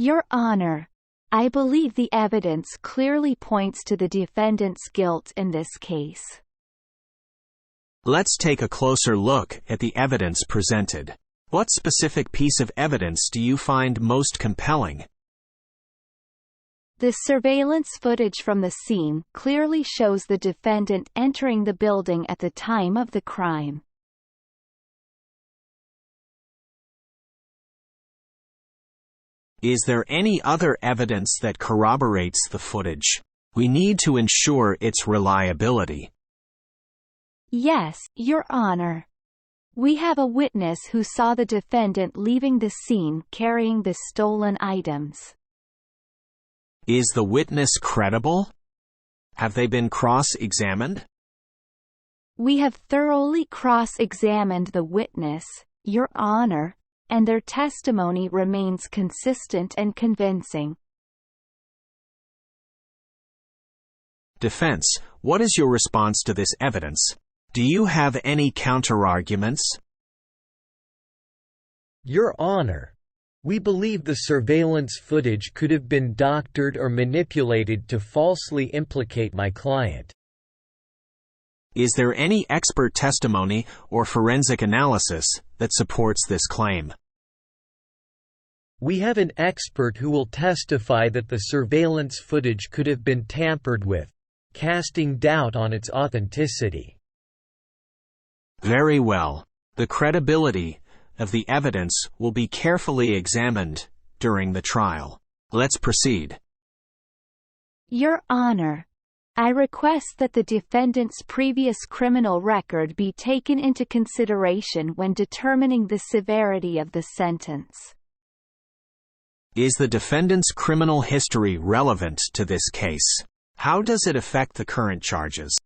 Your Honor, I believe the evidence clearly points to the defendant's guilt in this case. Let's take a closer look at the evidence presented. What specific piece of evidence do you find most compelling? The surveillance footage from the scene clearly shows the defendant entering the building at the time of the crime. Is there any other evidence that corroborates the footage? We need to ensure its reliability. Yes, Your Honor. We have a witness who saw the defendant leaving the scene carrying the stolen items. Is the witness credible? Have they been cross-examined? We have thoroughly cross-examined the witness, Your Honor, and their testimony remains consistent and convincing. Defense, what is your response to this evidence? Do you have any counterarguments? Your Honor, we believe the surveillance footage could have been doctored or manipulated to falsely implicate my client. Is there any expert testimony or forensic analysis that supports this claim? We have an expert who will testify that the surveillance footage could have been tampered with, casting doubt on its authenticity. Very well. The credibility of the evidence will be carefully examined during the trial. Let's proceed. Your Honor, I request that the defendant's previous criminal record be taken into consideration when determining the severity of the sentence. Is the defendant's criminal history relevant to this case? How does it affect the current charges?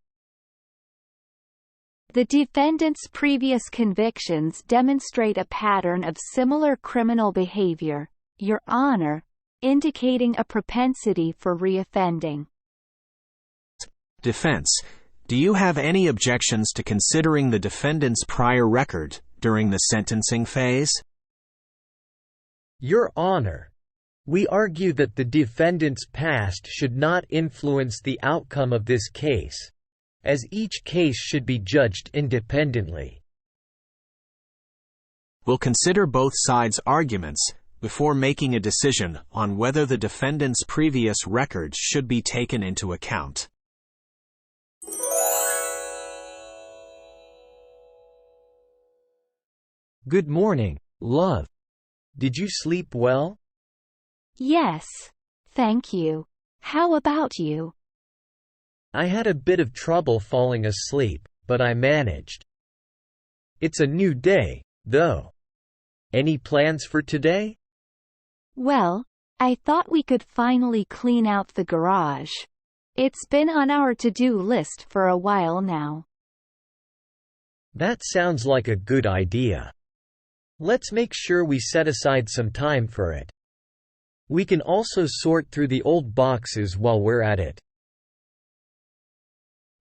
The defendant's previous convictions demonstrate a pattern of similar criminal behavior, Your Honor, indicating a propensity for reoffending. Defense, do you have any objections to considering the defendant's prior record during the sentencing phase? Your Honor, we argue that the defendant's past should not influence the outcome of this case, as each case should be judged independently. We'll consider both sides' arguments before making a decision on whether the defendant's previous record should be taken into account. Good morning, love. Did you sleep well? Yes, thank you. How about you? I had a bit of trouble falling asleep, but I managed. It's a new day, though. Any plans for today? Well, I thought we could finally clean out the garage. It's been on our to-do list for a while now. That sounds like a good idea. Let's make sure we set aside some time for it. We can also sort through the old boxes while we're at it.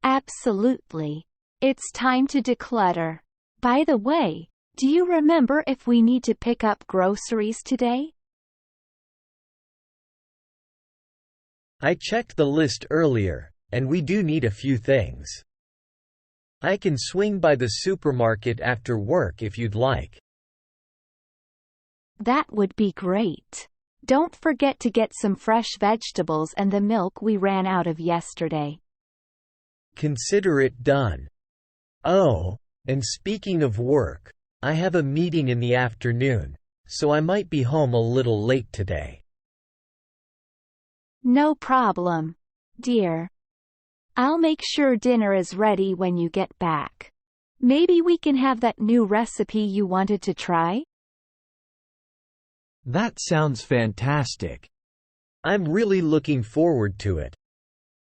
Absolutely. It's time to declutter. By the way, do you remember if we need to pick up groceries today? I checked the list earlier, and we do need a few things. I can swing by the supermarket after work if you'd like. That would be great. Don't forget to get some fresh vegetables and the milk we ran out of yesterday. Consider it done. Oh, and speaking of work, I have a meeting in the afternoon, so I might be home a little late today. No problem, dear. I'll make sure dinner is ready when you get back. Maybe we can have that new recipe you wanted to try? That sounds fantastic. I'm really looking forward to it.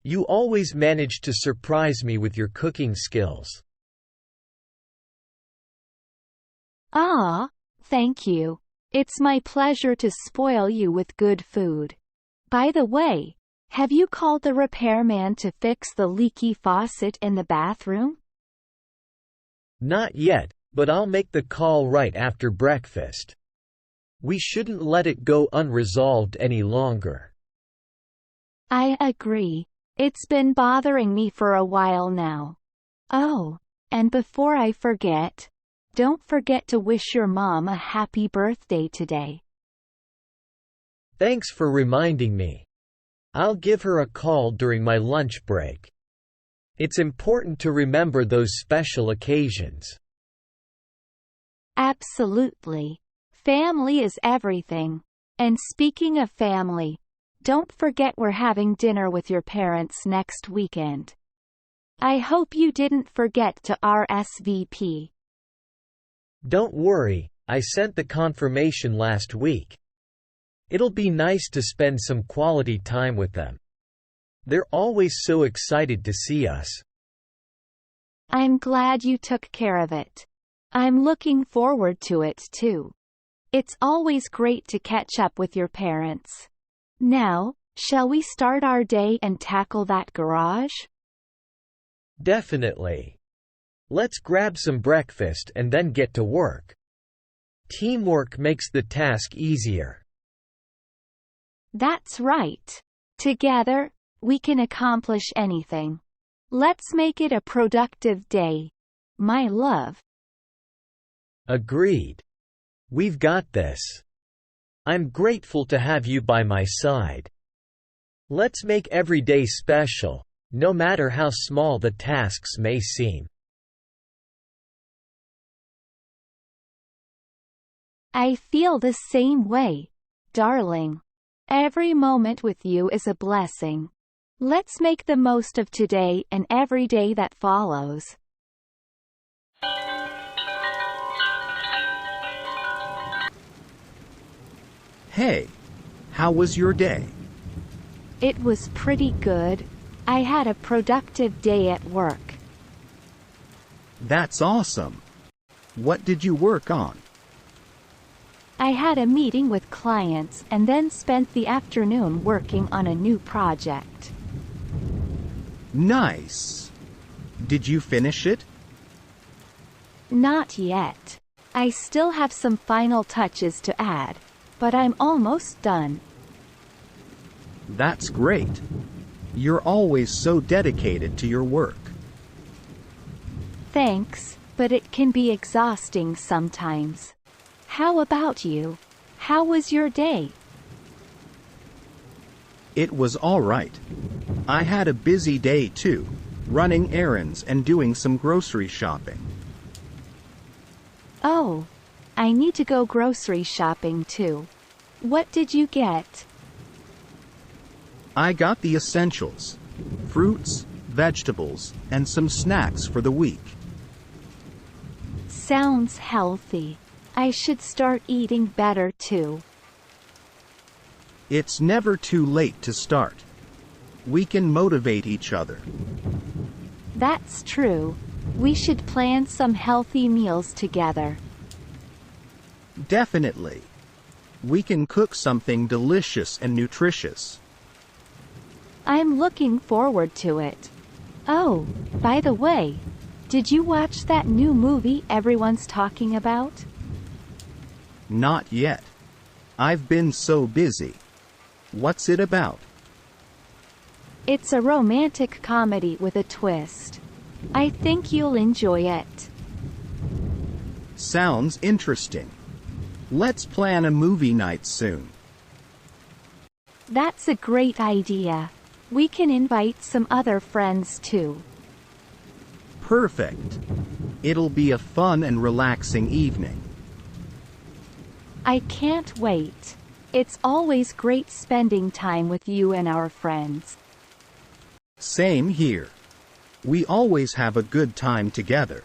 You always manage to surprise me with your cooking skills. Ah, thank you. It's my pleasure to spoil you with good food. By the way, have you called the repairman to fix the leaky faucet in the bathroom? Not yet, but I'll make the call right after breakfast. We shouldn't let it go unresolved any longer. I agree. It's been bothering me for a while now. Oh, and before I forget, don't forget to wish your mom a happy birthday today. Thanks for reminding me. I'll give her a call during my lunch break. It's important to remember those special occasions. Absolutely. Family is everything. And speaking of family, don't forget we're having dinner with your parents next weekend. I hope you didn't forget to RSVP. Don't worry, I sent the confirmation last week. It'll be nice to spend some quality time with them. They're always so excited to see us. I'm glad you took care of it. I'm looking forward to it too. It's always great to catch up with your parents. Now, shall we start our day and tackle that garage? Definitely. Let's grab some breakfast and then get to work. Teamwork makes the task easier. That's right. Together, we can accomplish anything. Let's make it a productive day, my love. Agreed. We've got this. I'm grateful to have you by my side. Let's make every day special, no matter how small the tasks may seem. I feel the same way, darling. Every moment with you is a blessing. Let's make the most of today and every day that follows. Hey, how was your day? It was pretty good. I had a productive day at work. That's awesome. What did you work on? I had a meeting with clients and then spent the afternoon working on a new project. Nice. Did you finish it? Not yet. I still have some final touches to add, but I'm almost done. That's great. You're always so dedicated to your work. Thanks, but it can be exhausting sometimes. How about you? How was your day? It was all right. I had a busy day too, running errands and doing some grocery shopping. Oh, I need to go grocery shopping too. What did you get? I got the essentials: fruits, vegetables, and some snacks for the week. Sounds healthy. I should start eating better too. It's never too late to start. We can motivate each other. That's true. We should plan some healthy meals together. Definitely. We can cook something delicious and nutritious. I'm looking forward to it. Oh, by the way, did you watch that new movie everyone's talking about? Not yet. I've been so busy. What's it about? It's a romantic comedy with a twist. I think you'll enjoy it. Sounds interesting. Let's plan a movie night soon. That's a great idea. We can invite some other friends too. Perfect. It'll be a fun and relaxing evening. I can't wait. It's always great spending time with you and our friends. Same here. We always have a good time together.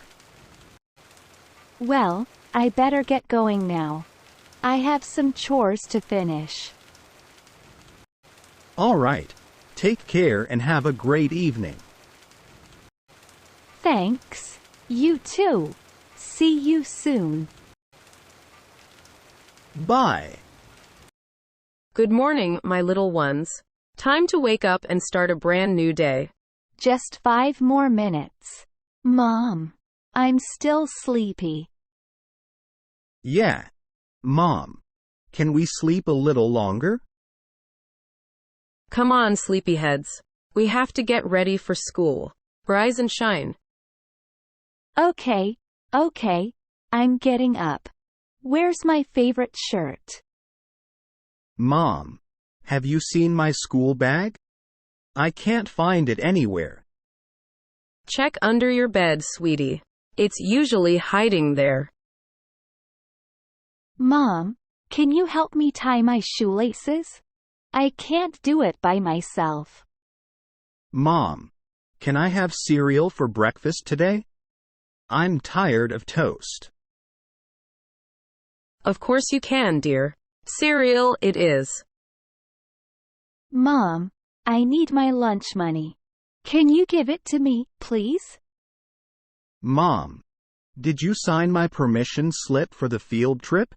Well, I better get going now. I have some chores to finish. All right. Take care and have a great evening. Thanks. You too. See you soon. Bye. Good morning, my little ones. Time to wake up and start a brand new day. Just 5 more minutes. Mom, I'm still sleepy. Yeah. Mom. Can we sleep a little longer? Come on, sleepyheads. We have to get ready for school. Rise and shine. Okay, okay, I'm getting up. Where's my favorite shirt? Mom, have you seen my school bag? I can't find it anywhere. Check under your bed, sweetie. It's usually hiding there. Mom, can you help me tie my shoelaces? I can't do it by myself. Mom, can I have cereal for breakfast today? I'm tired of toast. Of course you can, dear. Cereal it is. Mom, I need my lunch money. Can you give it to me, please? Mom, did you sign my permission slip for the field trip?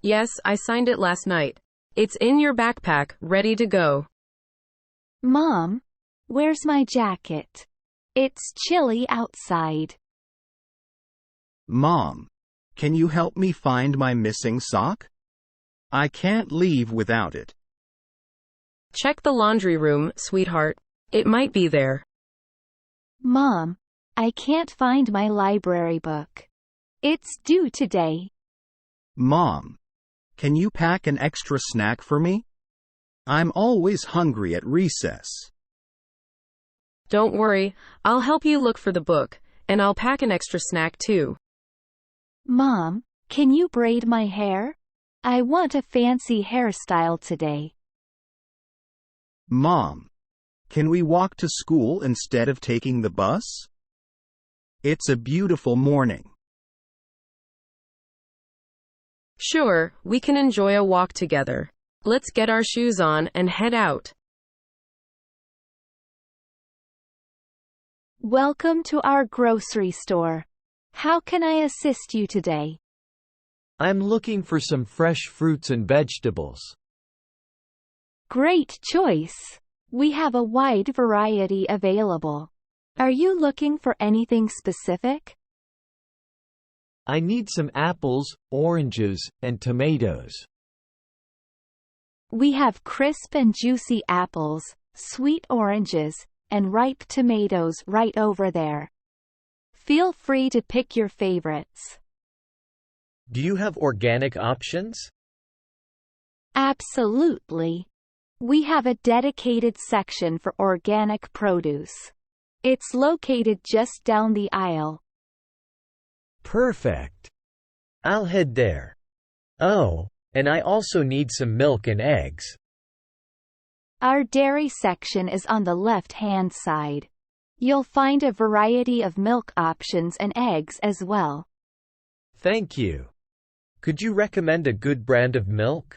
Yes, I signed it last night. It's in your backpack, ready to go. Mom, where's my jacket? It's chilly outside. Mom, can you help me find my missing sock? I can't leave without it. Check the laundry room, sweetheart. It might be there. Mom, I can't find my library book. It's due today. Mom, can you pack an extra snack for me? I'm always hungry at recess. Don't worry, I'll help you look for the book, and I'll pack an extra snack too. Mom, can you braid my hair? I want a fancy hairstyle today. Mom, can we walk to school instead of taking the bus? It's a beautiful morning. Sure, we can enjoy a walk together. Let's get our shoes on and head out. Welcome to our grocery store. How can I assist you today? I'm looking for some fresh fruits and vegetables. Great choice. We have a wide variety available. Are you looking for anything specific? I need some apples, oranges, and tomatoes. We have crisp and juicy apples, sweet oranges, and ripe tomatoes right over there. Feel free to pick your favorites. Do you have organic options? Absolutely. We have a dedicated section for organic produce. It's located just down the aisle. Perfect. I'll head there. Oh, and I also need some milk and eggs. Our dairy section is on the left-hand side. You'll find a variety of milk options and eggs as well. Thank you. Could you recommend a good brand of milk?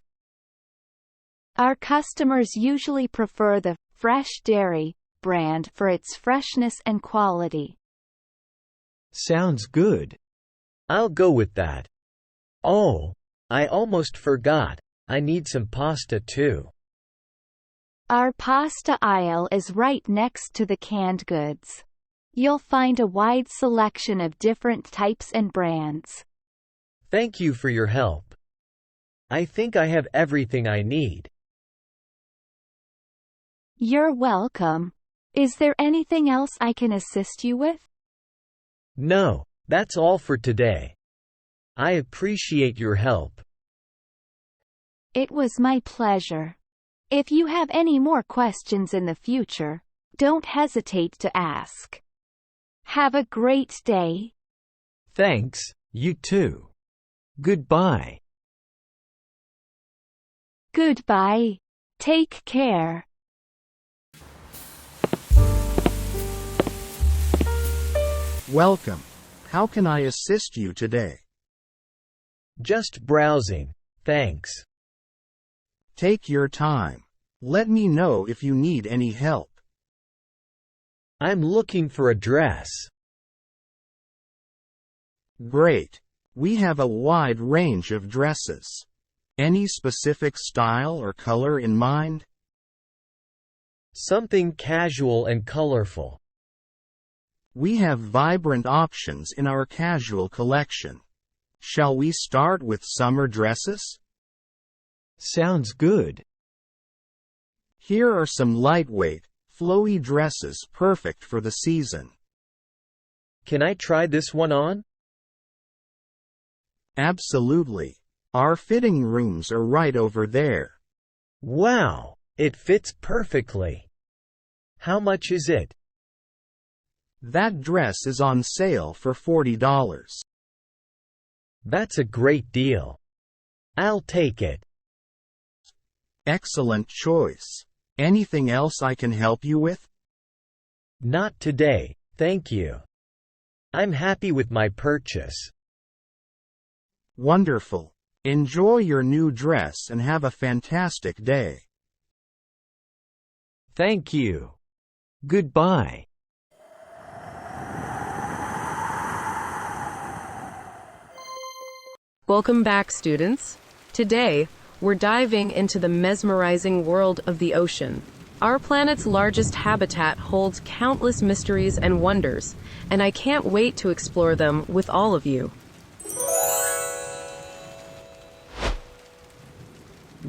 Our customers usually prefer the Fresh Dairy brand for its freshness and quality. Sounds good. I'll go with that. Oh, I almost forgot. I need some pasta too. Our pasta aisle is right next to the canned goods. You'll find a wide selection of different types and brands. Thank you for your help. I think I have everything I need. You're welcome. Is there anything else I can assist you with? No, that's all for today. I appreciate your help. It was my pleasure. If you have any more questions in the future, don't hesitate to ask. Have a great day. Thanks, you too. Goodbye. Goodbye. Take care. Welcome. How can I assist you today? Just browsing, thanks. Take your time. Let me know if you need any help. I'm looking for a dress. Great. We have a wide range of dresses. Any specific style or color in mind? Something casual and colorful. We have vibrant options in our casual collection. Shall we start with summer dresses? Sounds good. Here are some lightweight, flowy dresses perfect for the season. Can I try this one on? Absolutely. Our fitting rooms are right over there. Wow, it fits perfectly. How much is it? That dress is on sale for $40. That's a great deal. I'll take it. Excellent choice. Anything else I can help you with? Not today, thank you. I'm happy with my purchase. Wonderful. Enjoy your new dress and have a fantastic day. Thank you. Goodbye. Welcome back, students. Today, we're diving into the mesmerizing world of the ocean. Our planet's largest habitat holds countless mysteries and wonders, and I can't wait to explore them with all of you.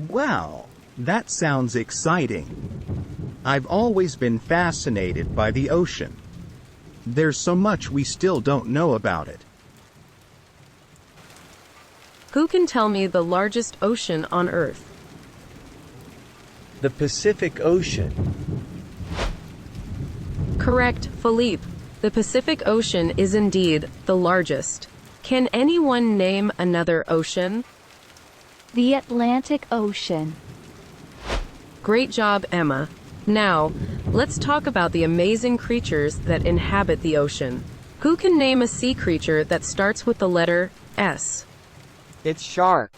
Wow, that sounds exciting. I've always been fascinated by the ocean. There's so much we still don't know about it. Who can tell me the largest ocean on Earth? The Pacific Ocean. Correct, Philippe. The Pacific Ocean is indeed the largest. Can anyone name another ocean? The Atlantic Ocean. Great job, Emma. Now, let's talk about the amazing creatures that inhabit the ocean. Who can name a sea creature that starts with the letter S? It's shark.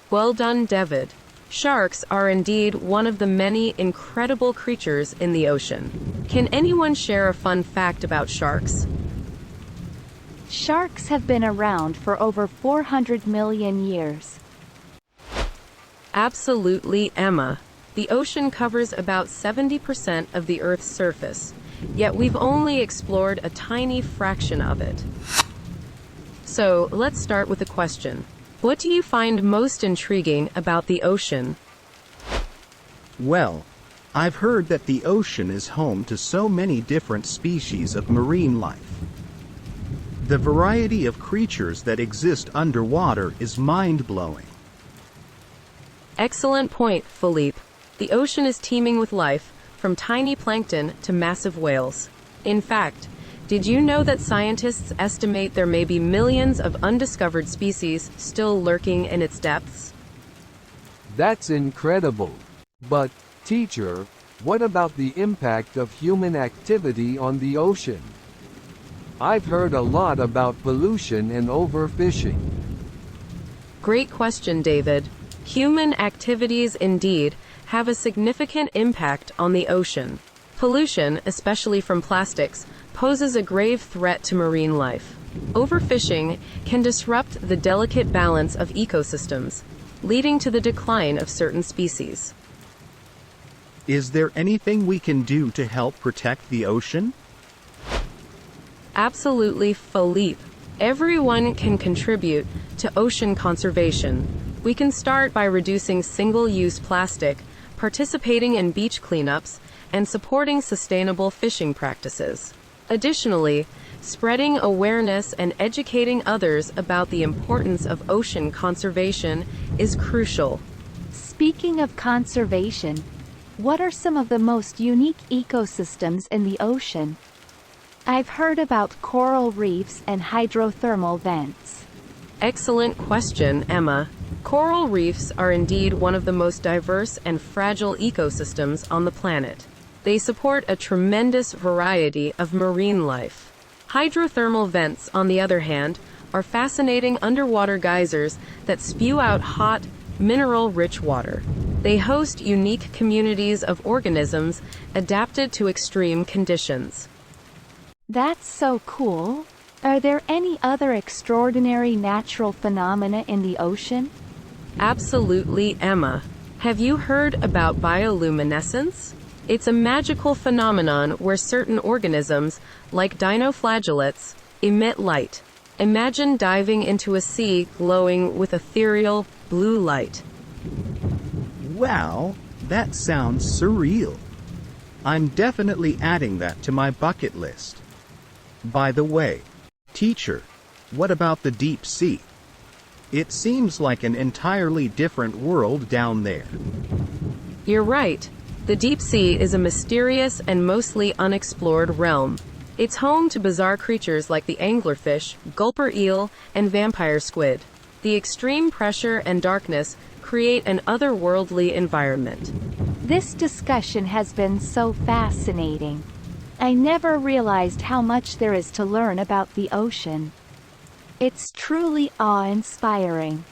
Well done, David. Sharks are indeed one of the many incredible creatures in the ocean. Can anyone share a fun fact about sharks? Sharks have been around for over 400 million years. Absolutely, Emma. The ocean covers about 70% of the Earth's surface, yet we've only explored a tiny fraction of it. So, let's start with a question. What do you find most intriguing about the ocean? Well, I've heard that the ocean is home to so many different species of marine life. The variety of creatures that exist underwater is mind-blowing. Excellent point, Philippe. The ocean is teeming with life, from tiny plankton to massive whales. In fact, did you know that scientists estimate there may be millions of undiscovered species still lurking in its depths? That's incredible. But, teacher, what about the impact of human activity on the ocean? I've heard a lot about pollution and overfishing. Great question, David. Human activities indeed have a significant impact on the ocean. Pollution, especially from plastics, poses a grave threat to marine life. Overfishing can disrupt the delicate balance of ecosystems, leading to the decline of certain species. Is there anything we can do to help protect the ocean? Absolutely, Philippe. Everyone can contribute to ocean conservation. We can start by reducing single-use plastic, participating in beach cleanups, and supporting sustainable fishing practices. Additionally, spreading awareness and educating others about the importance of ocean conservation is crucial. Speaking of conservation, what are some of the most unique ecosystems in the ocean? I've heard about coral reefs and hydrothermal vents. Excellent question, Emma. Coral reefs are indeed one of the most diverse and fragile ecosystems on the planet. They support a tremendous variety of marine life. Hydrothermal vents, on the other hand, are fascinating underwater geysers that spew out hot, mineral-rich water. They host unique communities of organisms adapted to extreme conditions. That's so cool. Are there any other extraordinary natural phenomena in the ocean? Absolutely, Emma. Have you heard about bioluminescence? It's a magical phenomenon where certain organisms, like dinoflagellates, emit light. Imagine diving into a sea glowing with ethereal blue light. Wow, that sounds surreal. I'm definitely adding that to my bucket list. By the way, teacher, what about the deep sea? It seems like an entirely different world down there. You're right. The deep sea is a mysterious and mostly unexplored realm. It's home to bizarre creatures like the anglerfish, gulper eel, and vampire squid. The extreme pressure and darkness create an otherworldly environment. This discussion has been so fascinating. I never realized how much there is to learn about the ocean. It's truly awe-inspiring.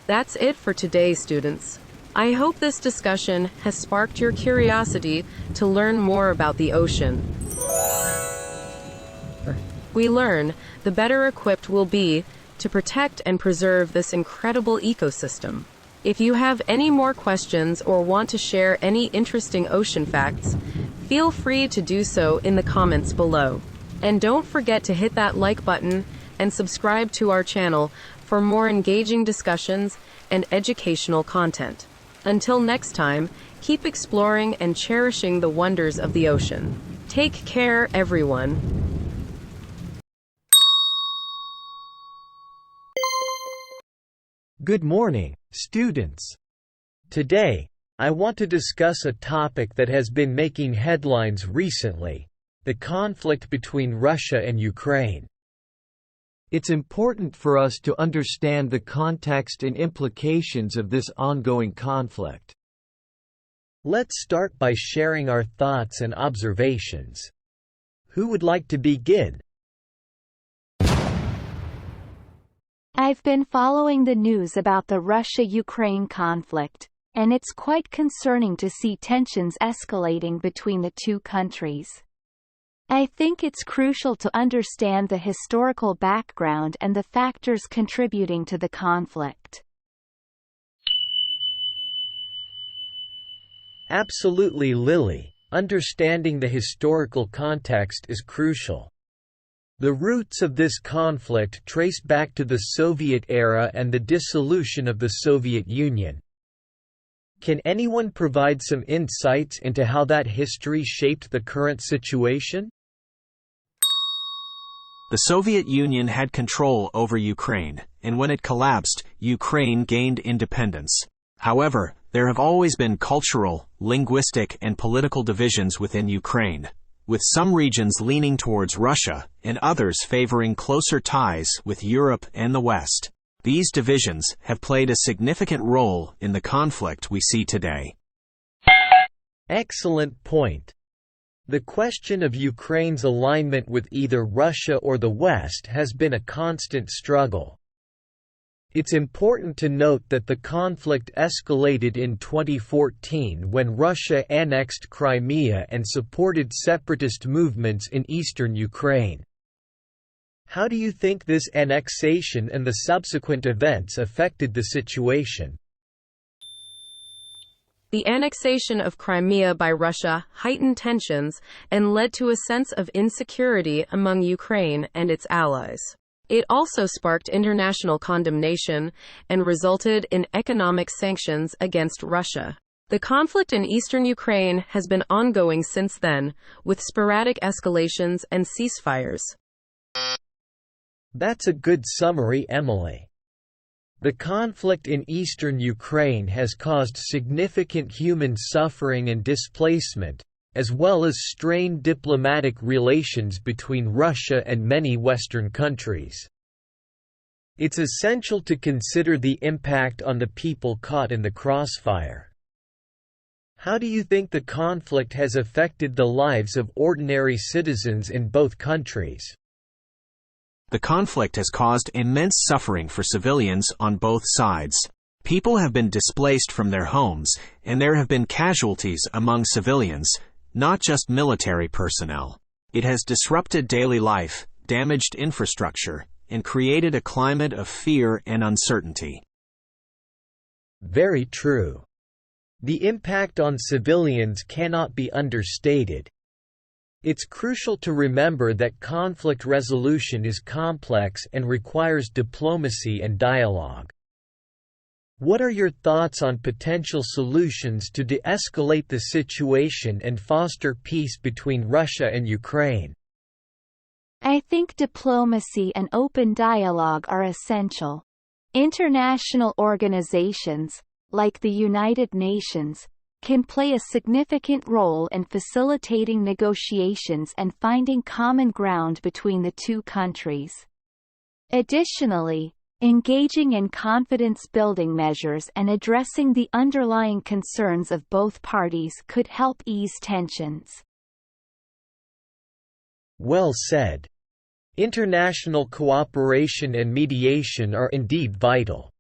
That's it for today, students. I hope this discussion has sparked your curiosity to learn more about the ocean. We learn, the better equipped we'll be to protect and preserve this incredible ecosystem. If you have any more questions or want to share any interesting ocean facts, feel free to do so in the comments below. And don't forget to hit that like button and subscribe to our channel for more engaging discussions and educational content. Until next time, keep exploring and cherishing the wonders of the ocean. Take care, everyone. Good morning, students. Today, I want to discuss a topic that has been making headlines recently: the conflict between Russia and Ukraine. It's important for us to understand the context and implications of this ongoing conflict. Let's start by sharing our thoughts and observations. Who would like to begin? I've been following the news about the Russia-Ukraine conflict, and it's quite concerning to see tensions escalating between the two countries. I think it's crucial to understand the historical background and the factors contributing to the conflict. Absolutely, Lily. Understanding the historical context is crucial. The roots of this conflict trace back to the Soviet era and the dissolution of the Soviet Union. Can anyone provide some insights into how that history shaped the current situation? The Soviet Union had control over Ukraine, and when it collapsed, Ukraine gained independence. However, there have always been cultural, linguistic, and political divisions within Ukraine, with some regions leaning towards Russia and others favoring closer ties with Europe and the West. These divisions have played a significant role in the conflict we see today. Excellent point. The question of Ukraine's alignment with either Russia or the West has been a constant struggle. It's important to note that the conflict escalated in 2014 when Russia annexed Crimea and supported separatist movements in eastern Ukraine. How do you think this annexation and the subsequent events affected the situation? The annexation of Crimea by Russia heightened tensions and led to a sense of insecurity among Ukraine and its allies. It also sparked international condemnation and resulted in economic sanctions against Russia. The conflict in eastern Ukraine has been ongoing since then, with sporadic escalations and ceasefires. That's a good summary, Emily. The conflict in eastern Ukraine has caused significant human suffering and displacement, as well as strained diplomatic relations between Russia and many Western countries. It's essential to consider the impact on the people caught in the crossfire. How do you think the conflict has affected the lives of ordinary citizens in both countries? The conflict has caused immense suffering for civilians on both sides. People have been displaced from their homes, and there have been casualties among civilians, not just military personnel. It has disrupted daily life, damaged infrastructure, and created a climate of fear and uncertainty. Very true. The impact on civilians cannot be understated. It's crucial to remember that conflict resolution is complex and requires diplomacy and dialogue. What are your thoughts on potential solutions to de-escalate the situation and foster peace between Russia and Ukraine? I think diplomacy and open dialogue are essential. International organizations, like the United Nations, can play a significant role in facilitating negotiations and finding common ground between the two countries. Additionally, engaging in confidence-building measures and addressing the underlying concerns of both parties could help ease tensions. Well said. International cooperation and mediation are indeed vital.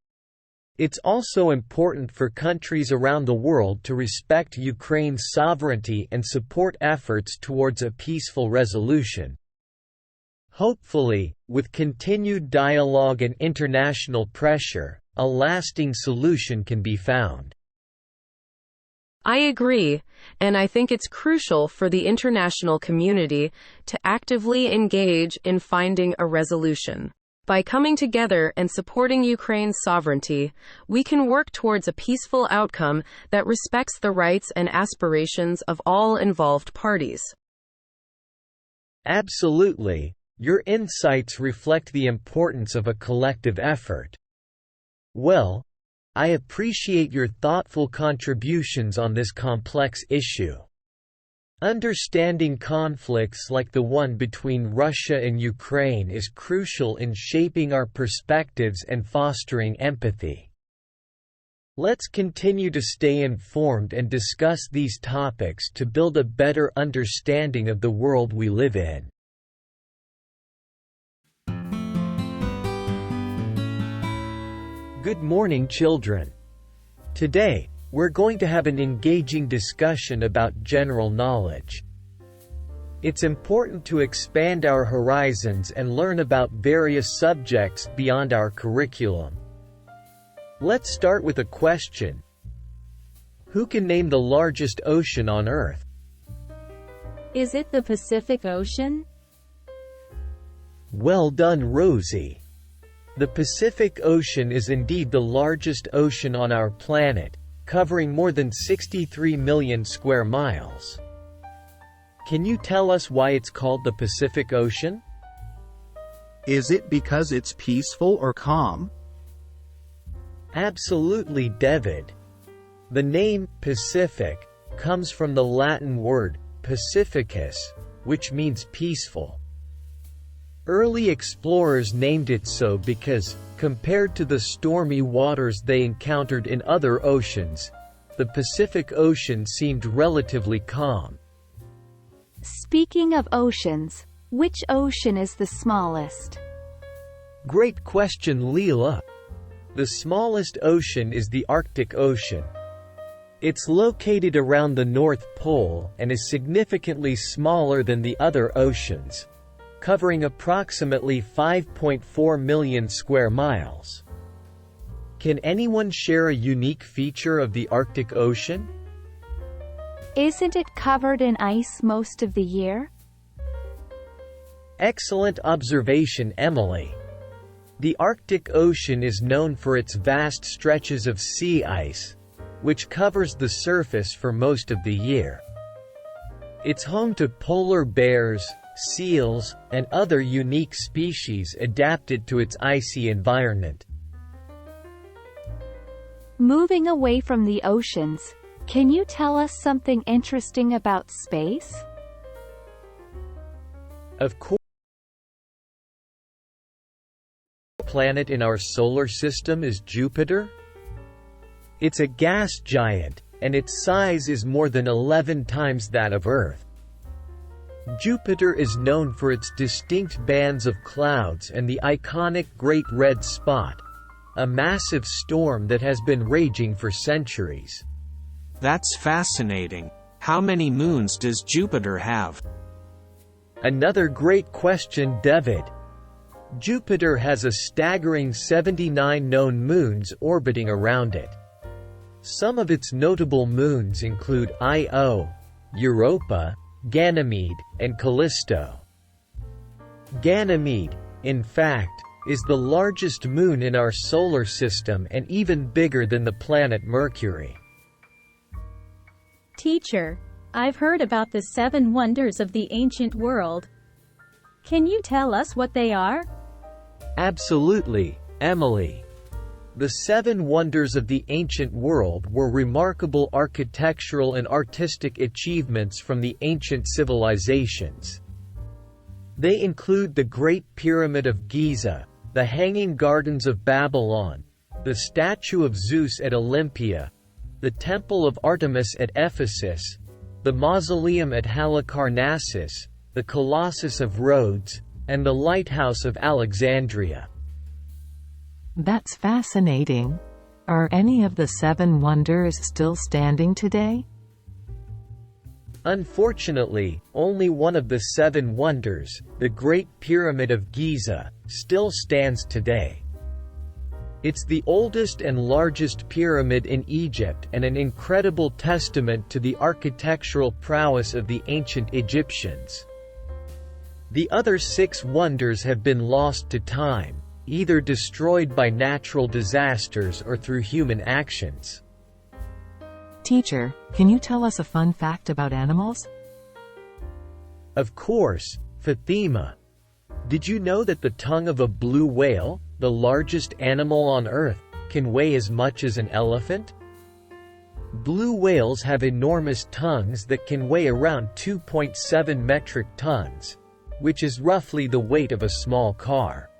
It's also important for countries around the world to respect Ukraine's sovereignty and support efforts towards a peaceful resolution. Hopefully, with continued dialogue and international pressure, a lasting solution can be found. I agree, and I think it's crucial for the international community to actively engage in finding a resolution. By coming together and supporting Ukraine's sovereignty, we can work towards a peaceful outcome that respects the rights and aspirations of all involved parties. Absolutely. Your insights reflect the importance of a collective effort. Well, I appreciate your thoughtful contributions on this complex issue. Understanding conflicts like the one between Russia and Ukraine is crucial in shaping our perspectives and fostering empathy. Let's continue to stay informed and discuss these topics to build a better understanding of the world we live in. Good morning, children. Today, we're going to have an engaging discussion about general knowledge. It's important to expand our horizons and learn about various subjects beyond our curriculum. Let's start with a question. Who can name the largest ocean on Earth? Is it the Pacific Ocean? Well done, Rosie. The Pacific Ocean is indeed the largest ocean on our planet, covering more than 63 million square miles. Can you tell us why it's called the Pacific Ocean? Is it because it's peaceful or calm? Absolutely, David. The name Pacific comes from the Latin word pacificus, which means peaceful. Early explorers named it so because, compared to the stormy waters they encountered in other oceans, the Pacific Ocean seemed relatively calm. Speaking of oceans, which ocean is the smallest? Great question, Leela. The smallest ocean is the Arctic Ocean. It's located around the North Pole and is significantly smaller than the other oceans, covering approximately 5.4 million square miles. Can anyone share a unique feature of the Arctic Ocean? Isn't it covered in ice most of the year? Excellent observation, Emily. The Arctic Ocean is known for its vast stretches of sea ice, which covers the surface for most of the year. It's home to polar bears, seals, and other unique species adapted to its icy environment. Moving away from the oceans, can you tell us something interesting about space? Of course. The planet in our solar system is Jupiter. It's a gas giant, and its size is more than 11 times that of Earth. Jupiter is known for its distinct bands of clouds and the iconic Great Red Spot, a massive storm that has been raging for centuries. That's fascinating. How many moons does Jupiter have? Another great question, David. Jupiter has a staggering 79 known moons orbiting around it. Some of its notable moons include Io, Europa, Ganymede, and Callisto. Ganymede, in fact, is the largest moon in our solar system and even bigger than the planet Mercury. Teacher, I've heard about the 7 wonders of the ancient world. Can you tell us what they are? Absolutely, Emily. The 7 wonders of the ancient world were remarkable architectural and artistic achievements from the ancient civilizations. They include the Great Pyramid of Giza, the Hanging Gardens of Babylon, the statue of Zeus at Olympia, the Temple of Artemis at Ephesus, the Mausoleum at Halicarnassus, the Colossus of Rhodes, and the Lighthouse of Alexandria. That's fascinating. Are any of the 7 wonders still standing today? Unfortunately, only one of the 7 wonders, the Great Pyramid of Giza, still stands today. It's the oldest and largest pyramid in Egypt and an incredible testament to the architectural prowess of the ancient Egyptians. The other 6 wonders have been lost to time, either destroyed by natural disasters or through human actions. Teacher, can you tell us a fun fact about animals? Of course, Fatima. Did you know that the tongue of a blue whale, the largest animal on Earth, can weigh as much as an elephant? Blue whales have enormous tongues that can weigh around 2.7 metric tons, which is roughly the weight of a small car.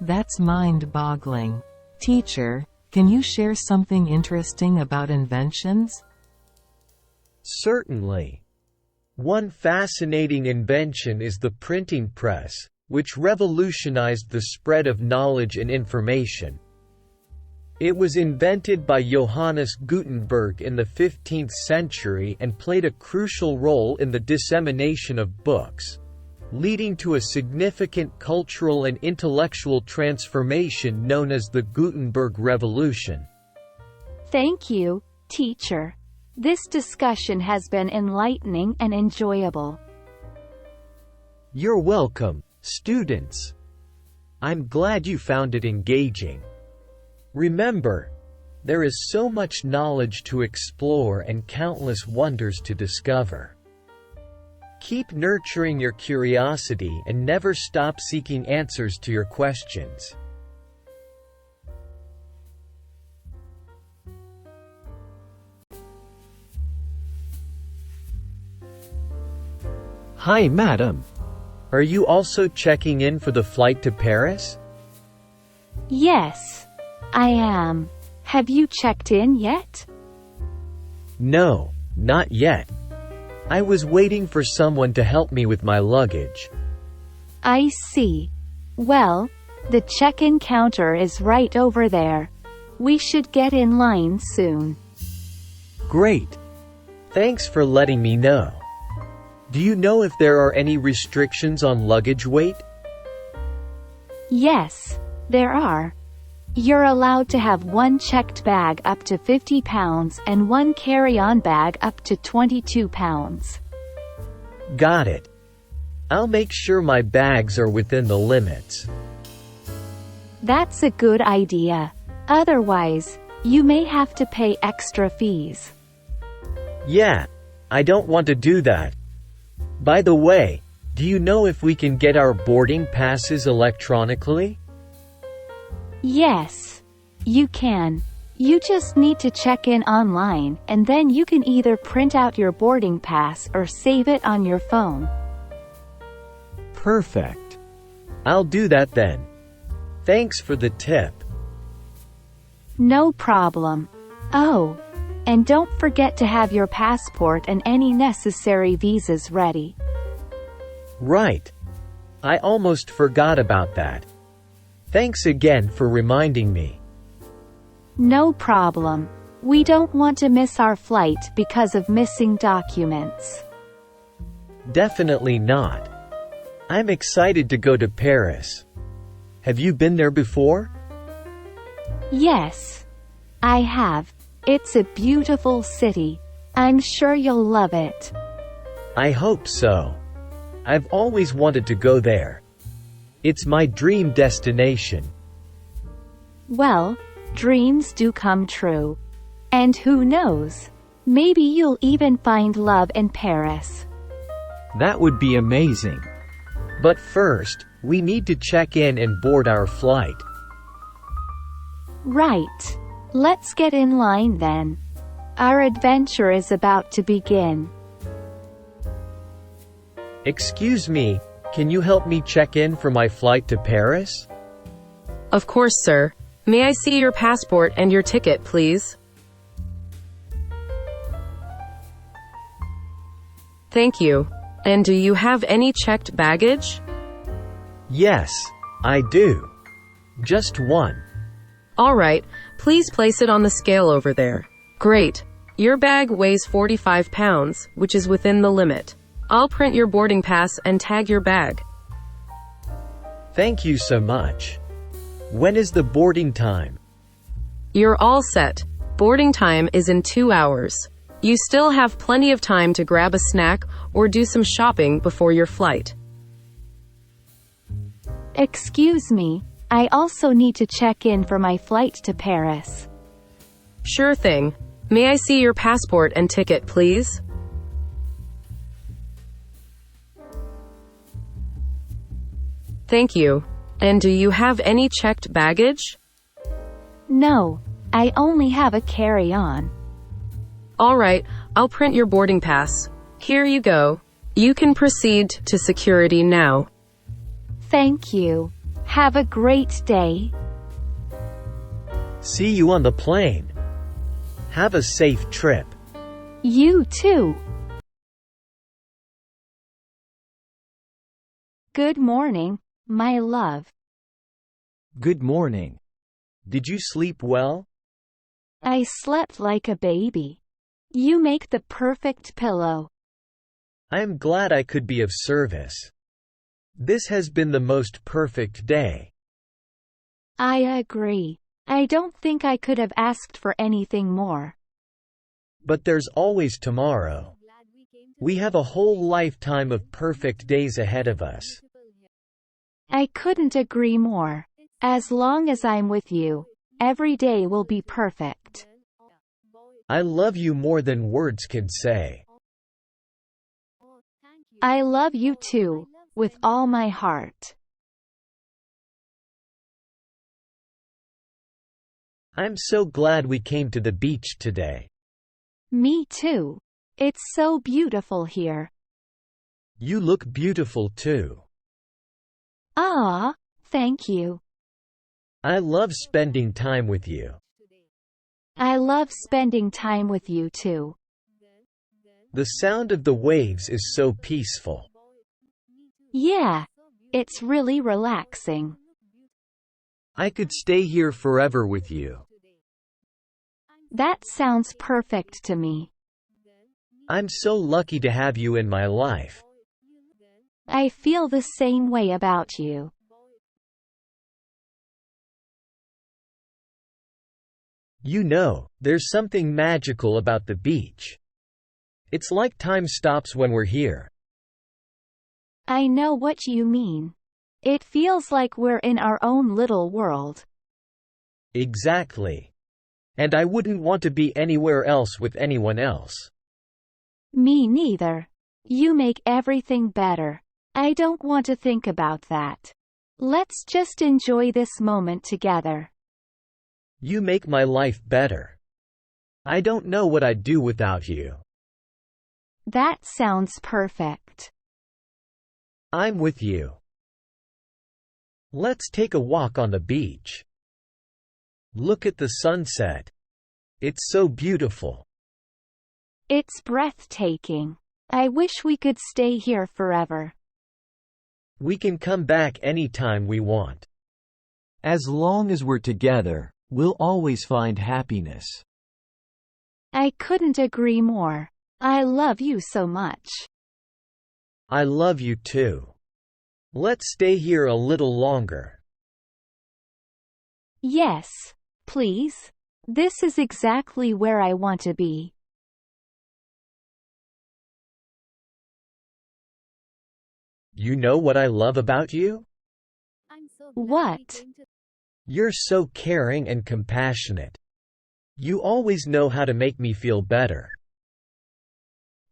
That's mind-boggling. Teacher, can you share something interesting about inventions? Certainly. One fascinating invention is the printing press, which revolutionized the spread of knowledge and information. It was invented by Johannes Gutenberg in the 15th century and played a crucial role in the dissemination of books, leading to a significant cultural and intellectual transformation known as the Gutenberg Revolution. Thank you, teacher. This discussion has been enlightening and enjoyable. You're welcome, students. I'm glad you found it engaging. Remember, there is so much knowledge to explore and countless wonders to discover. Keep nurturing your curiosity and never stop seeking answers to your questions. Hi, madam. Are you also checking in for the flight to Paris? Yes, I am. Have you checked in yet? No, not yet. I was waiting for someone to help me with my luggage. I see. Well, the check-in counter is right over there. We should get in line soon. Great. Thanks for letting me know. Do you know if there are any restrictions on luggage weight? Yes, there are. You're allowed to have 1 checked bag up to 50 pounds and 1 carry-on bag up to 22 pounds. Got it. I'll make sure my bags are within the limits. That's a good idea. Otherwise, you may have to pay extra fees. Yeah, I don't want to do that. By the way, do you know if we can get our boarding passes electronically? Yes, you can. You just need to check in online, and then you can either print out your boarding pass or save it on your phone. Perfect. I'll do that then. Thanks for the tip. No problem. Oh, and don't forget to have your passport and any necessary visas ready. Right. I almost forgot about that. Thanks again for reminding me. No problem. We don't want to miss our flight because of missing documents. Definitely not. I'm excited to go to Paris. Have you been there before? Yes, I have. It's a beautiful city. I'm sure you'll love it. I hope so. I've always wanted to go there. It's my dream destination. Well, dreams do come true. And who knows? Maybe you'll even find love in Paris. That would be amazing. But first, we need to check in and board our flight. Right. Let's get in line then. Our adventure is about to begin. Excuse me, can you help me check in for my flight to Paris? Of course, sir. May I see your passport and your ticket, please? Thank you. And do you have any checked baggage? Yes, I do. Just one. All right, please place it on the scale over there. Great. Your bag weighs 45 pounds, which is within the limit. I'll print your boarding pass and tag your bag. Thank you so much. When is the boarding time? You're all set. Boarding time is in 2 hours. You still have plenty of time to grab a snack or do some shopping before your flight. Excuse me, I also need to check in for my flight to Paris. Sure thing. May I see your passport and ticket, please? Thank you. And do you have any checked baggage? No, I only have a carry-on. All right, I'll print your boarding pass. Here you go. You can proceed to security now. Thank you. Have a great day. See you on the plane. Have a safe trip. You too. Good morning, my love. Good morning. Did you sleep well? I slept like a baby. You make the perfect pillow. I am glad I could be of service. This has been the most perfect day. I agree. I don't think I could have asked for anything more. But there's always tomorrow. We have a whole lifetime of perfect days ahead of us. I couldn't agree more. As long as I'm with you, every day will be perfect. I love you more than words can say. I love you too, with all my heart. I'm so glad we came to the beach today. Me too. It's so beautiful here. You look beautiful too. Ah, thank you. I love spending time with you. I love spending time with you too. The sound of the waves is so peaceful. Yeah, it's really relaxing. I could stay here forever with you. That sounds perfect to me. I'm so lucky to have you in my life. I feel the same way about you. You know, there's something magical about the beach. It's like time stops when we're here. I know what you mean. It feels like we're in our own little world. Exactly. And I wouldn't want to be anywhere else with anyone else. Me neither. You make everything better. I don't want to think about that. Let's just enjoy this moment together. You make my life better. I don't know what I'd do without you. That sounds perfect. I'm with you. Let's take a walk on the beach. Look at the sunset. It's so beautiful. It's breathtaking. I wish we could stay here forever. We can come back anytime we want. As long as we're together, we'll always find happiness. I couldn't agree more. I love you so much. I love you too. Let's stay here a little longer. Yes, please. This is exactly where I want to be. You know what I love about you? What? You're so caring and compassionate. You always know how to make me feel better.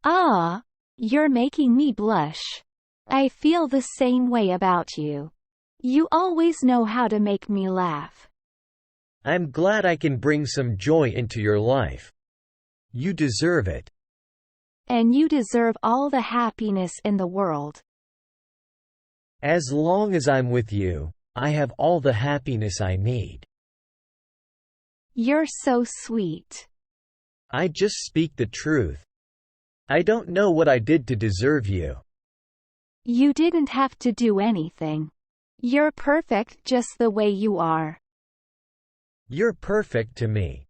Ah, you're making me blush. I feel the same way about you. You always know how to make me laugh. I'm glad I can bring some joy into your life. You deserve it. And you deserve all the happiness in the world. As long as I'm with you, I have all the happiness I need. You're so sweet. I just speak the truth. I don't know what I did to deserve you. You didn't have to do anything. You're perfect just the way you are. You're perfect to me.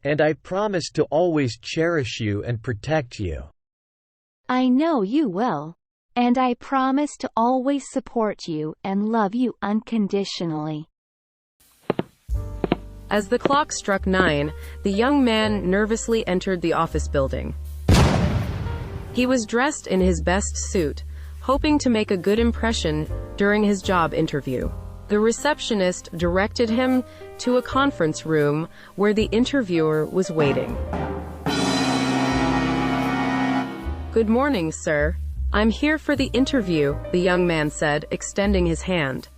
And I promise to always cherish you and protect you. I know you will. And I promise to always support you and love you unconditionally. As the clock struck 9, the young man nervously entered the office building. He was dressed in his best suit, hoping to make a good impression during his job interview. The receptionist directed him to a conference room where the interviewer was waiting. "Good morning, sir. I'm here for the interview," the young man said, extending his hand.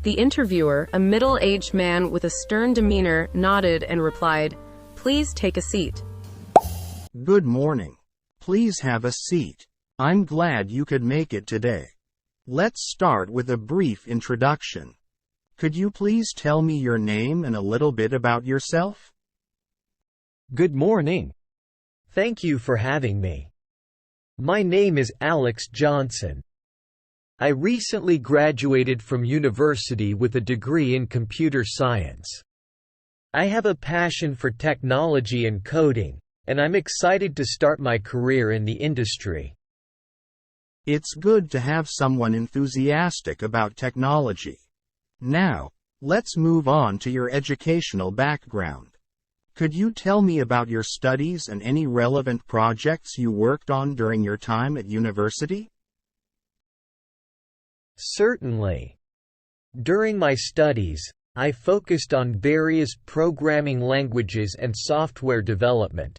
The interviewer, a middle-aged man with a stern demeanor, nodded and replied, "Please take a seat." Good morning. Please have a seat. I'm glad you could make it today. Let's start with a brief introduction. Could you please tell me your name and a little bit about yourself? Good morning. Thank you for having me. My name is Alex Johnson. I recently graduated from university with a degree in computer science. I have a passion for technology and coding, and I'm excited to start my career in the industry. It's good to have someone enthusiastic about technology. Now, let's move on to your educational background. Could you tell me about your studies and any relevant projects you worked on during your time at university? Certainly. During my studies, I focused on various programming languages and software development.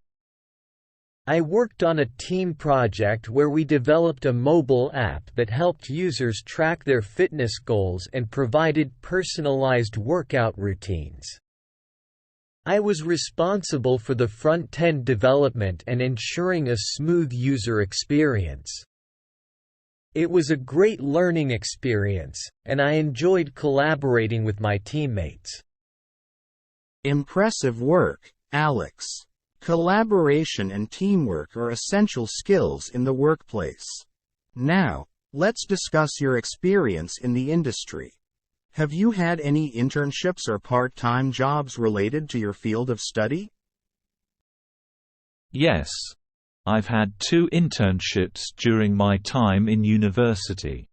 I worked on a team project where we developed a mobile app that helped users track their fitness goals and provided personalized workout routines. I was responsible for the front-end development and ensuring a smooth user experience. It was a great learning experience, and I enjoyed collaborating with my teammates. Impressive work, Alex. Collaboration and teamwork are essential skills in the workplace. Now, let's discuss your experience in the industry. Have you had any internships or part-time jobs related to your field of study? Yes. I've had 2 internships during my time in university.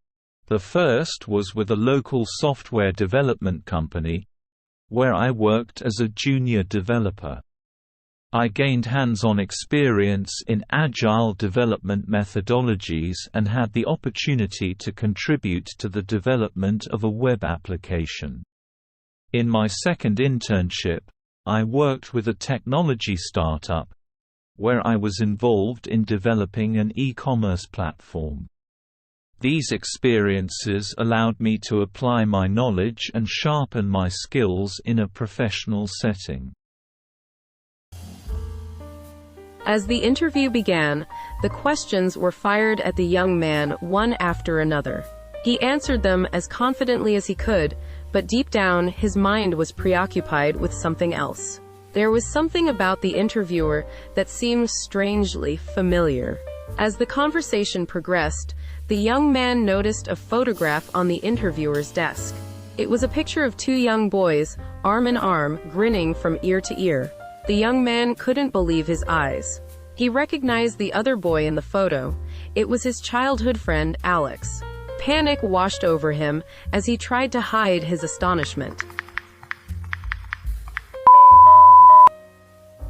The first was with a local software development company, where I worked as a junior developer. I gained hands-on experience in agile development methodologies and had the opportunity to contribute to the development of a web application. In my second internship, I worked with a technology startup, where I was involved in developing an e-commerce platform. These experiences allowed me to apply my knowledge and sharpen my skills in a professional setting. As the interview began, the questions were fired at the young man one after another. He answered them as confidently as he could, but deep down his mind was preoccupied with something else. There was something about the interviewer that seemed strangely familiar. As the conversation progressed, the young man noticed a photograph on the interviewer's desk. It was a picture of 2 young boys, arm in arm, grinning from ear to ear. The young man couldn't believe his eyes. He recognized the other boy in the photo. It was his childhood friend, Alex. Panic washed over him as he tried to hide his astonishment.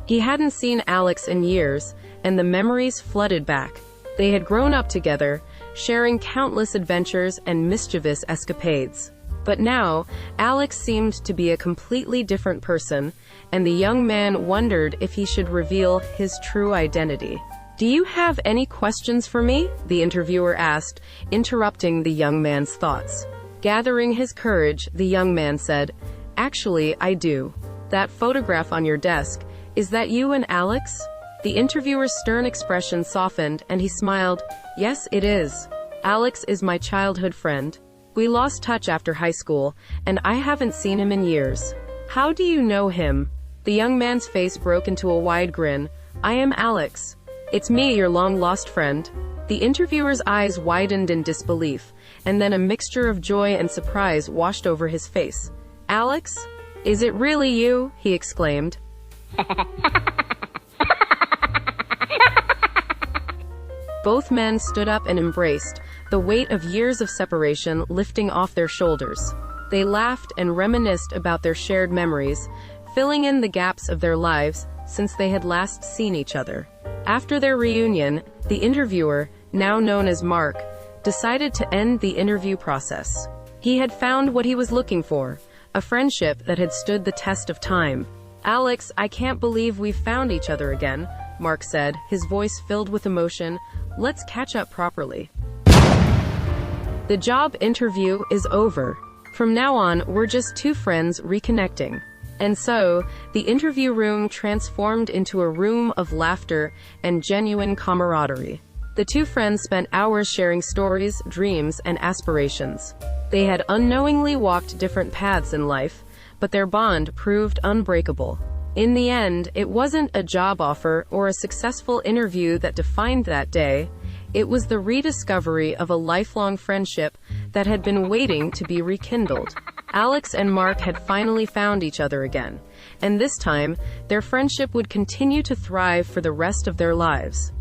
He hadn't seen Alex in years, and the memories flooded back. They had grown up together, sharing countless adventures and mischievous escapades. But now, Alex seemed to be a completely different person, and the young man wondered if he should reveal his true identity. "Do you have any questions for me?" the interviewer asked, interrupting the young man's thoughts. Gathering his courage, the young man said, "Actually, I do. That photograph on your desk, is that you and Alex?" The interviewer's stern expression softened, and he smiled. "Yes, it is. Alex is my childhood friend. We lost touch after high school, and I haven't seen him in years." "How do you know him?" The young man's face broke into a wide grin. "I am Alex. It's me, your long-lost friend." The interviewer's eyes widened in disbelief, and then a mixture of joy and surprise washed over his face. "Alex? Is it really you?" he exclaimed. Both men stood up and embraced, the weight of years of separation lifting off their shoulders. They laughed and reminisced about their shared memories, filling in the gaps of their lives since they had last seen each other. After their reunion, the interviewer, now known as Mark, decided to end the interview process. He had found what he was looking for, a friendship that had stood the test of time. "Alex, I can't believe we've found each other again," Mark said, his voice filled with emotion. "Let's catch up properly. The job interview is over. From now on, we're just two friends reconnecting." And so, the interview room transformed into a room of laughter and genuine camaraderie. The two friends spent hours sharing stories, dreams, and aspirations. They had unknowingly walked different paths in life, but their bond proved unbreakable. In the end, it wasn't a job offer or a successful interview that defined that day. It was the rediscovery of a lifelong friendship that had been waiting to be rekindled. Alex and Mark had finally found each other again, and this time, their friendship would continue to thrive for the rest of their lives.